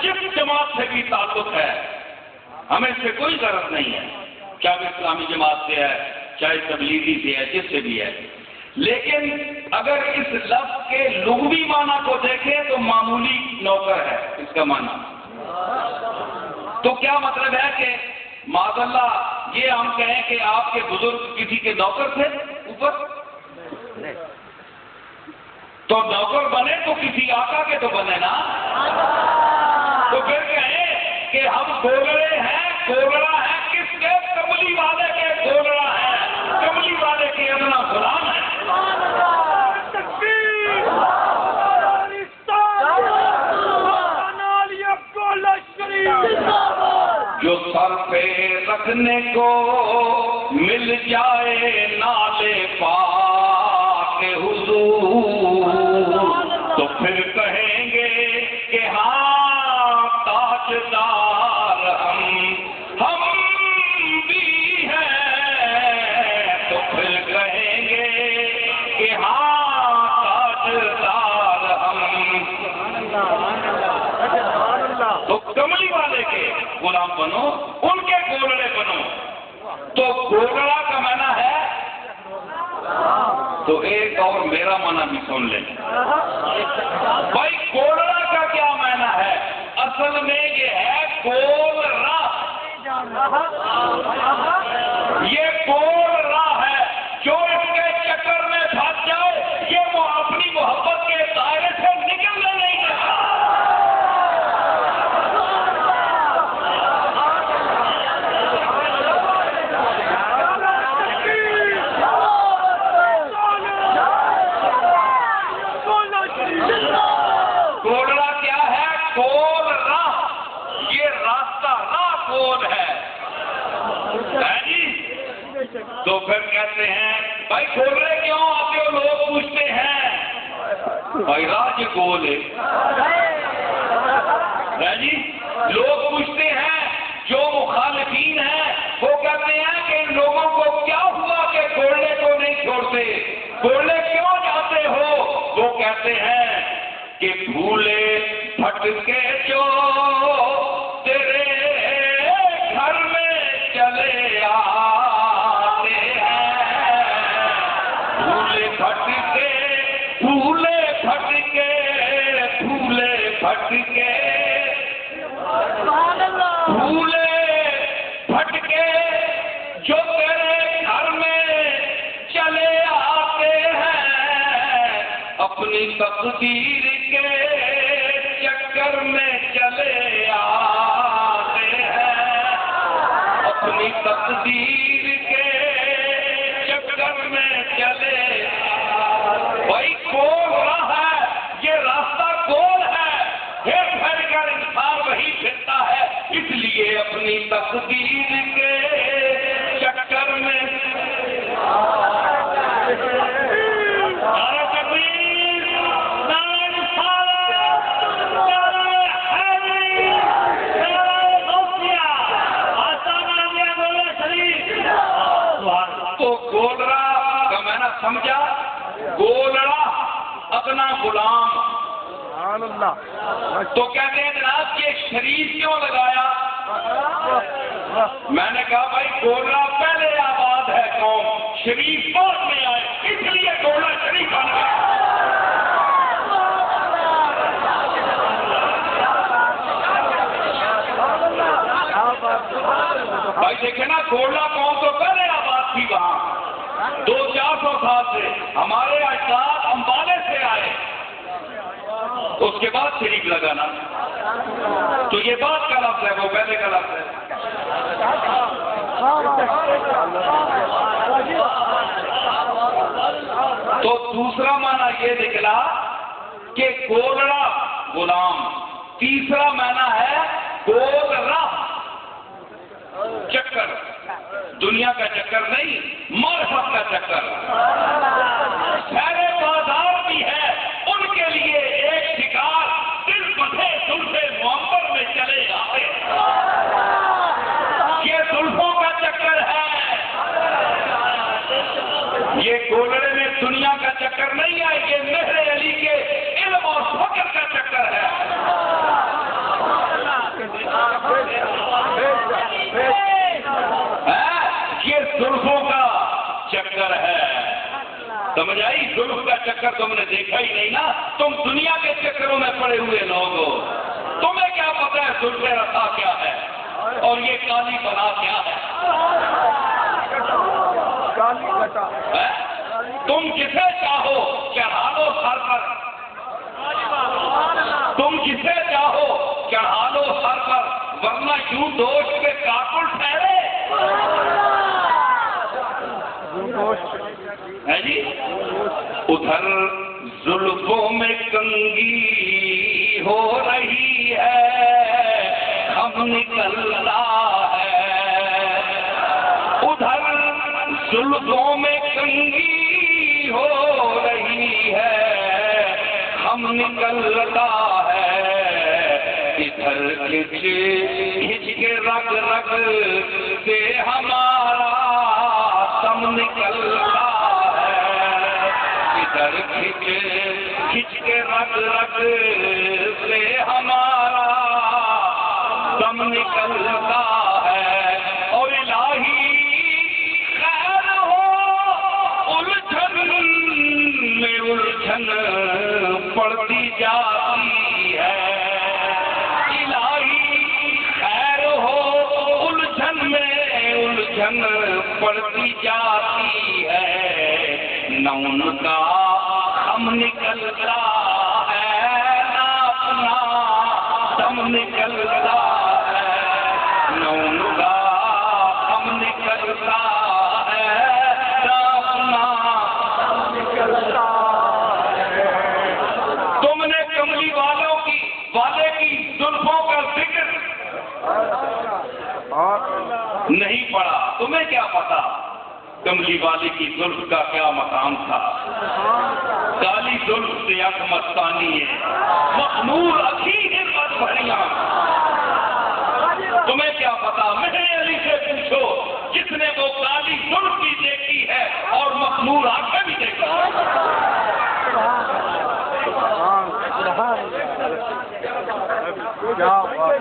جس جماعت سے بھی تعلق ہے ہمیں اس سے کوئی غرض نہیں ہے، چاہے وہ اسلامی جماعت سے ہے، چاہے تبلیغی سے ہے، جس سے بھی ہے، لیکن اگر اس لفظ کے لغوی معنی کو دیکھیں تو معمولی نوکر ہے اس کا معنی۔ تو کیا مطلب ہے کہ معاذ اللہ یہ ہم کہیں کہ آپ کے بزرگ کسی کے نوکر تھے اوپر؟ تو نوکر بنے تو کسی آقا کے تو بنے نا، تو پھر کہیں کہ ہم گولڑے ہیں، گولڑا ہے کس کے؟ کملی والے کے گولڑا ہے، کملی والے کے ادنا غلام ہے۔ جو سر پہ رکھنے کو مل جائے نالے پاک حضور تو پھر کہیں گے کہ ہاں تاجدار ہم بھی ہیں، تو پھر کہیں گے کہ ہاں تاجدار ہم۔ تو کملی والے کے غلام بنو، ان کے گولڑے بنو۔ تو گولڑا کا معنی ہے، تو ایک اور میرا معنی بھی سن لیں بھائی، گولڑا کا کیا معنی ہے؟ اصل میں یہ ہے گول راہ، یہ گول راہ ہے، جو اس کے چکر میں پھنس جائے یہ وہ اپنی محبت کے دائرے سے نکلنے نہیں دیتا۔ گولڑا کیا ہے؟ گول راہ، یہ راستہ راہ گول ہے جی۔ تو پھر کہتے ہیں بھائی گولڑے کیوں آتے ہو؟ لوگ پوچھتے ہیں بھائی راہ یہ گول ہے جی۔ لوگ پوچھتے ہیں، جو مخالفین ہیں وہ کہتے ہیں کہ ان لوگوں کو کیا ہوا کہ گولڑے کو نہیں چھوڑتے، گولڑے کیوں جاتے ہو؟ وہ کہتے ہیں کہ بھولے بھٹکے جو تیرے گھر میں چلے آتے ہیں، بھولے بھٹکے بھولے بھٹکے بھولے بھٹکے بھولے بھٹکے جو تیرے گھر میں چلے آتے ہیں، اپنی تقدیر کے چکر میں چلے آتے ہیں، اپنی تقدیر کے چکر میں چلے۔ بھائی گول راہ ہے، یہ راستہ گول ہے، پھر پھر کر انسان وہی پھرتا ہے، اس لیے اپنی تقدیر کے چکر میں۔ تو گولڑا کا میں نے سمجھا، گولڑا اپنا غلام۔ تو کہتے ہیں جناب یہ شریف کیوں لگایا؟ میں نے کہا بھائی گولڑا پہلے آباد ہے قوم، شریف بعد میں آئے، اس لیے گولڑا شریف بن گیا۔ بھائی دیکھیں نا، گولڑا قوم تو پہلے آباد تھی وہاں 200-400 سال سے، ہمارے اجداد امبالے سے آئے، اس کے بعد شریف لگانا، تو یہ بات کا لفظ ہے، وہ پہلے کا لفظ ہے۔ تو دوسرا معنی یہ نکلا کہ گولڑا غلام، تیسرا معنی ہے گول راہ، چکر، دنیا کا چکر نہیں، معرفت کا چکر۔ سارے بازار بھی ہے ان کے لیے ایک شکار، دل بندھے زلفے معمر میں چلے آتے، یہ زلفوں کا چکر ہے، یہ گولڑے میں دنیا کا چکر نہیں ہے، یہ مہر علی کے علم اور فکر کا چکر ہے۔ میری زلف کا چکر تم نے دیکھا ہی نہیں نا، تم دنیا کے چکروں میں پڑے ہوئے لوگ ہو، تمہیں کیا پتا ہے زلف رسا کیا ہے اور یہ کالی بنا کیا ہے؟ تم جسے چاہو چڑھا لو سر پر، تم جسے چاہو چڑھا لو سر پر، ورنہ یوں دوش کے کاکل ٹھہرے ہے جی۔ ادھر زلفوں میں کنگھی ہو رہی ہے، ہم نکلتا ہے، ادھر زلفوں میں کنگھی ہو رہی ہے، ہم نکلتا ہے، ادھر کھچ کے رگ رگ سے ہمارا دم نکلتا ہے، ادھر کھچ کے رگ رگ سے ہمارا دم نکلتا ہے، اور الہی خیر ہو الجھن میں الجھن پڑتی جاتی ہے، الہی خیر ہو الجھن میں الجھن پڑتی جاتی ہے، نہ ان کا ہم نکلتا ہے، نہ اپنا دم نکلتا ہے، نہ ان کا ہم نکلتا ہے، نہ اپنا دم نکلتا ہے۔ تم نے کملی والے کی زلفوں کا ذکر نہیں پڑھا، تمہیں کیا پتا کملی والے کی زلف کا کیا مقام تھا؟ کالی زلف سے اک مستانی ہے، مخمور اکھی ہمت بھریاں، تمہیں کیا پتا؟ میرے علی سے پوچھو جس نے وہ کالی زلف بھی دیکھی ہے اور مخمور آنکھیں بھی دیکھی ہے۔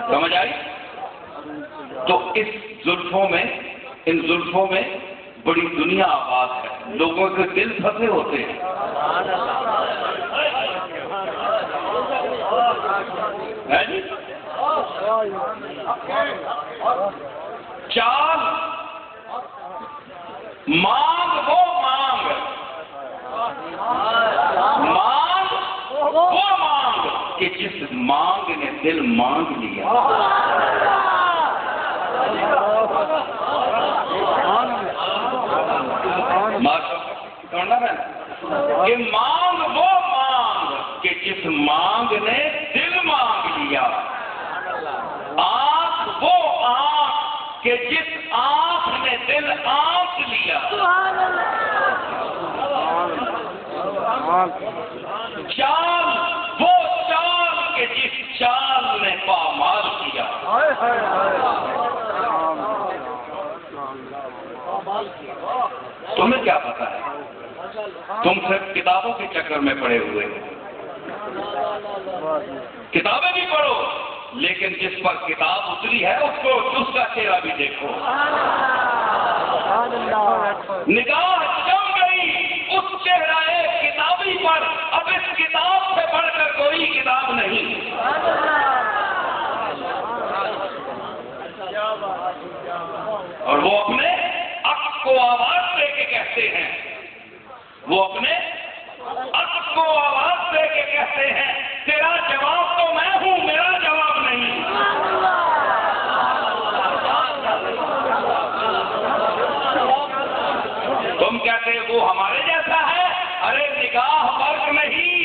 سمجھ آئی؟ تو اس زلفوں میں، ان زلفوں میں بڑی دنیا آباد ہے، لوگوں کے دل پھنسے ہوتے ہیں۔ ہے جی؟ چال مانگ وہ مانگ، مانگ وہ مانگ کہ جس مانگ نے دل مانگ لیا، کہ مانگ وہ مانگ کہ جس مانگ نے دل مانگ لیا، آنکھ وہ آنکھ کہ جس آنکھ نے دل آنکھ لیا، چال وہ چال کہ جس چال نے پامال کیا۔ تمہیں کیا پتا ہے؟ تم صرف کتابوں کے چکر میں پڑے ہوئے، کتابیں بھی پڑھو لیکن جس پر کتاب اتری ہے اس کو، اس کا چہرہ بھی دیکھو۔ نگاہ جم گئی اس چہرہ کتابی پر، اب اس کتاب سے بڑھ کر کوئی کتاب نہیں۔ اور وہ اپنے حق کو آواز دے کے کہتے ہیں، وہ اپنے حق کو آواز دے کے کہتے ہیں تیرا جواب تو میں ہوں، میرا جواب نہیں۔ تم کہتے وہ ہمارے جیسا ہے، ارے نگاہ فرق نہیں،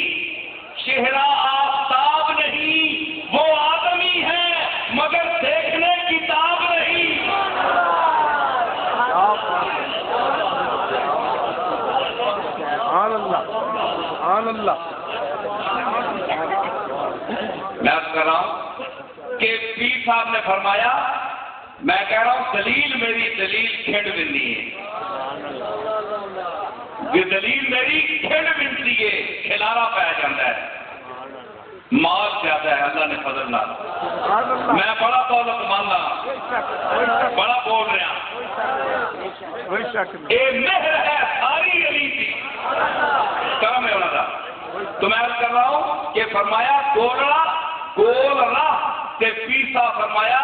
چہرہ آفتاب نہیں، وہ آدمی ہے مگر دیکھنے کتاب نہیں۔ سبحان اللہ۔ میں عرض کر رہا ہوں کہ پیر صاحب نے فرمایا، میں کہہ رہا ہوں دلیل میری دلیل کھیڑ بندی ہے، یہ دلیل میری کھیڑ بندی ہے، کھلارا پایا جاتا ہے، مال زیادہ ہے اللہ نے فضل نہ، میں بڑا دولت ماننا، بڑا بول رہا، اے مہر ہے ساری علی کی، کہ فرمایا گولڑا گول راہ تے پیسا فرمایا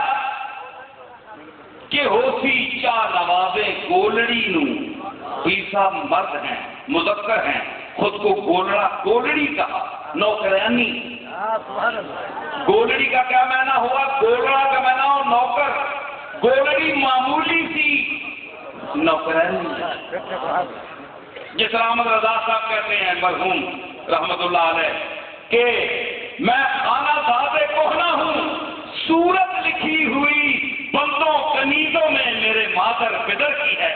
کہ ہوسی چا نوازے گولڑی نو، پیسا مرد ہیں مذکر ہیں، خود کو گولڑا گولڑی کہا، نوکرانی۔ گولڑی کا کیا معنی ہوا؟ گولڑا کا معنی ہو نوکر، گولڑی معمولی سی نوکرانی۔ جس احمد رضا صاحب کہتے ہیں مرحوم رحمت اللہ علیہ کہ میں خانہ زاد کوہنا ہوں، صورت لکھی ہوئی بندوں کنیزوں میں میرے مادر بدر کی ہے۔